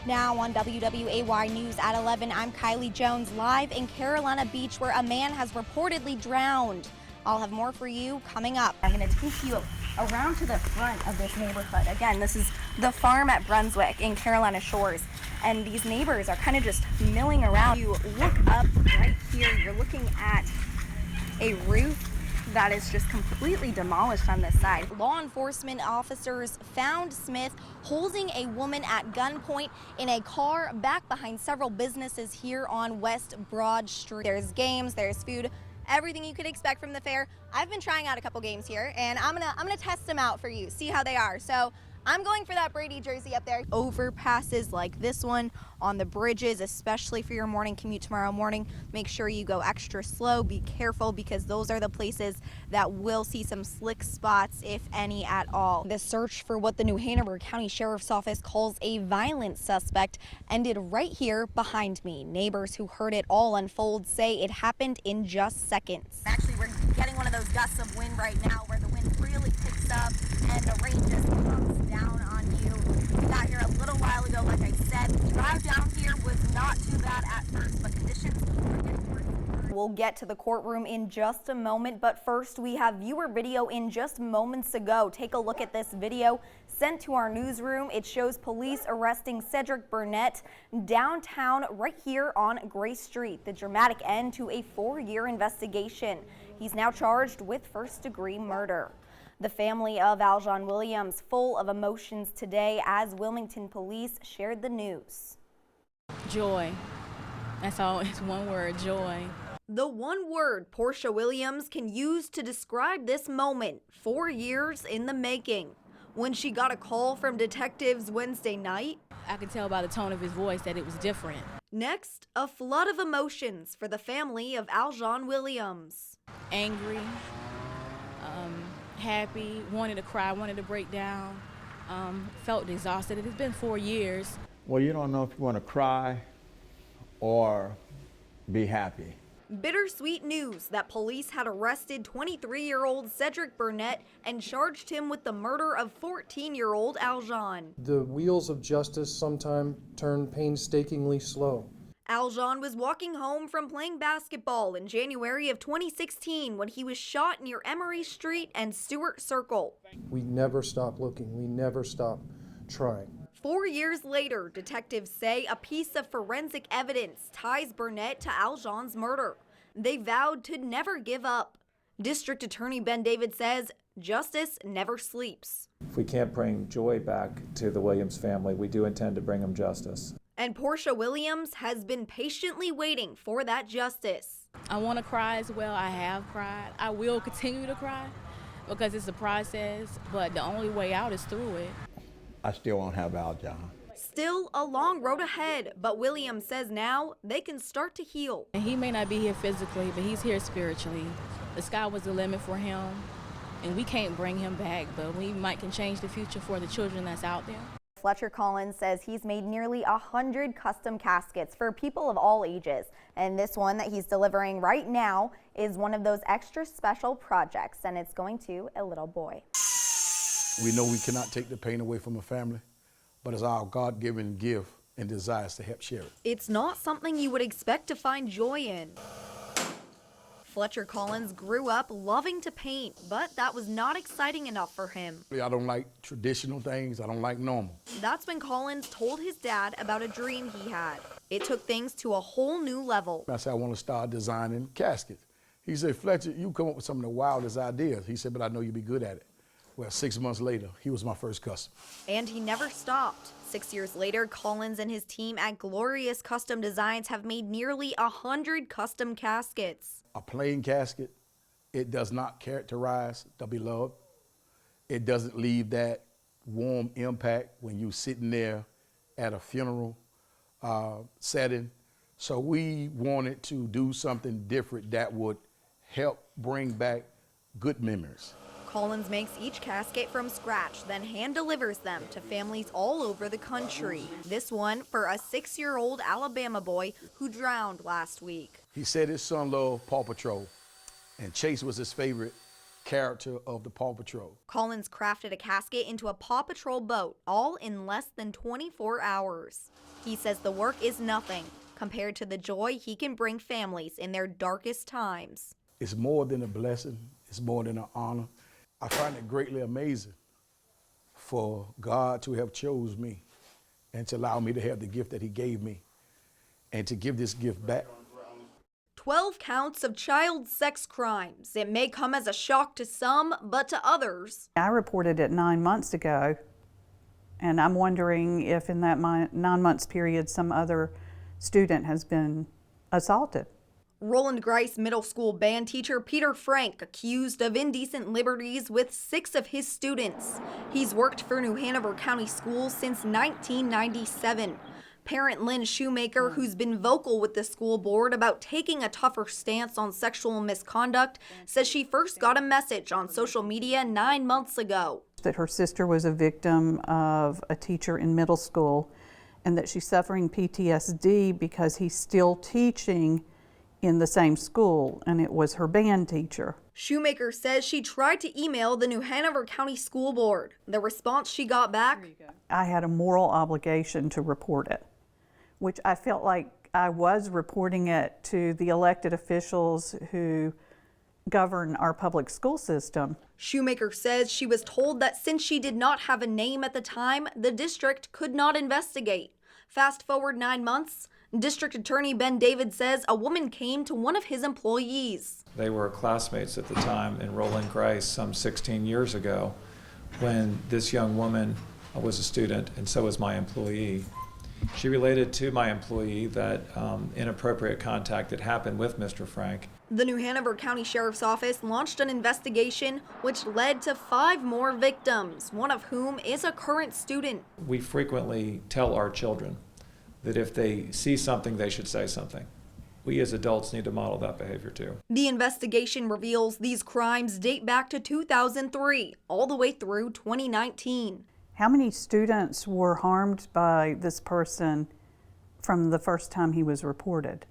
Now on WWAY News at 11, I'm Kylie Jones, live in Carolina Beach, where a man has reportedly drowned. I'll have more for you coming up. I'm going to take you around to the front of this neighborhood. Again, this is the farm at Brunswick in Carolina Shores, and these neighbors are kind of just milling around. You look up right here, you're looking at a roof that is just completely demolished on this side. Law enforcement officers found Smith holding a woman at gunpoint in a car back behind several businesses here on West Broad Street. There's games, there's food, everything you could expect from the fair. I've been trying out a couple games here, and I'm gonna test them out for you, see how they are. So I'm going for that Brady jersey up there. Overpasses like this one on the bridges, especially for your morning commute tomorrow morning. Make sure you go extra slow, be careful, because those are the places that will see some slick spots, if any at all. The search for what the New Hanover County Sheriff's Office calls a violent suspect ended right here behind me. Neighbors who heard it all unfold say it happened in just seconds. Actually, we're getting one of those gusts of wind right now where the wind really picks up and the rain just comes down on you. We got here a little while ago, like I said. The drive down here was not too bad at first, but conditions are getting worse. We'll get to the courtroom in just a moment, but first we have viewer video in just moments ago. Take a look at this video sent to our newsroom. It shows police arresting Cedric Burnett downtown right here on Grace Street. The dramatic end to a 4-year investigation. He's now charged with first-degree murder. The family of Aljon Williams full of emotions today as Wilmington police shared the news. Joy. That's all. It's one word, joy. The one word Portia Williams can use to describe this moment, 4 years in the making. When she got a call from detectives Wednesday night, I could tell by the tone of his voice that it was different. Next, a flood of emotions for the family of Aljon Williams. Angry, happy, wanted to cry, wanted to break down, felt exhausted. It's been 4 years. Well, you don't know if you want to cry or be happy. Bittersweet news that police had arrested 23-year-old Cedric Burnett and charged him with the murder of 14-year-old Aljon. The wheels of justice sometimes turn painstakingly slow. Aljon was walking home from playing basketball in January of 2016 when he was shot near Emery Street and Stewart Circle. We never stop looking. We never stop trying. 4 years later, detectives say a piece of forensic evidence ties Burnett to Aljon's murder. They vowed to never give up. District Attorney Ben David says justice never sleeps. If we can't bring joy back to the Williams family, we do intend to bring them justice. And Portia Williams has been patiently waiting for that justice. I want to cry as well. I have cried. I will continue to cry because it's a process, but the only way out is through it. I still won't have Aljon. Still a long road ahead, but Williams says now they can start to heal. And he may not be here physically, but he's here spiritually. The sky was the limit for him, and we can't bring him back, but we might can change the future for the children that's out there. Fletcher Collins says he's made nearly 100 custom caskets for people of all ages, and this one that he's delivering right now is one of those extra special projects, and it's going to a little boy. We know we cannot take the pain away from a family, but it's our God-given gift and desires to help share it. It's not something you would expect to find joy in. Fletcher Collins grew up loving to paint, but that was not exciting enough for him. I don't like traditional things. I don't like normal. That's when Collins told his dad about a dream he had. It took things to a whole new level. I said, I want to start designing caskets. He said, Fletcher, you come up with some of the wildest ideas. He said, but I know you'll be good at it. Well, 6 months later, he was my first customer. And he never stopped. 6 years later, Collins and his team at Glorious Custom Designs have made nearly 100 custom caskets. A plain casket, it does not characterize the beloved. It doesn't leave that warm impact when you're sitting there at a funeral setting. So we wanted to do something different that would help bring back good memories. Collins makes each casket from scratch, then hand delivers them to families all over the country. This one for a 6-year-old Alabama boy who drowned last week. He said his son loved Paw Patrol, and Chase was his favorite character of the Paw Patrol. Collins crafted a casket into a Paw Patrol boat, all in less than 24 hours. He says the work is nothing compared to the joy he can bring families in their darkest times. It's more than a blessing. It's more than an honor. I find it greatly amazing for God to have chose me and to allow me to have the gift that he gave me and to give this gift back. 12 counts of child sex crimes. It may come as a shock to some, but to others. I reported it 9 months ago, and I'm wondering if in that 9 months period some other student has been assaulted. Roland Grice Middle School band teacher Peter Frank accused of indecent liberties with 6 of his students. He's worked for New Hanover County Schools since 1997. Parent Lynn Shoemaker, who's been vocal with the school board about taking a tougher stance on sexual misconduct, says she first got a message on social media 9 months ago. That her sister was a victim of a teacher in middle school and that she's suffering PTSD because he's still teaching in the same school, and it was her band teacher. Shoemaker says she tried to email the New Hanover County School Board. The response she got back, I had a moral obligation to report it, which I felt like I was reporting it to the elected officials who govern our public school system. Shoemaker says she was told that since she did not have a name at the time, the district could not investigate. Fast forward 9 months, District Attorney Ben David says a woman came to one of his employees. They were classmates at the time in Roland Grice some 16 years ago when this young woman was a student, and so was my employee. She related to my employee that inappropriate contact had happened with Mr. Frank. The New Hanover County Sheriff's Office launched an investigation which led to 5 more victims, one of whom is a current student. We frequently tell our children that if they see something, they should say something. We as adults need to model that behavior too. The investigation reveals these crimes date back to 2003, all the way through 2019. How many students were harmed by this person from the first time he was reported?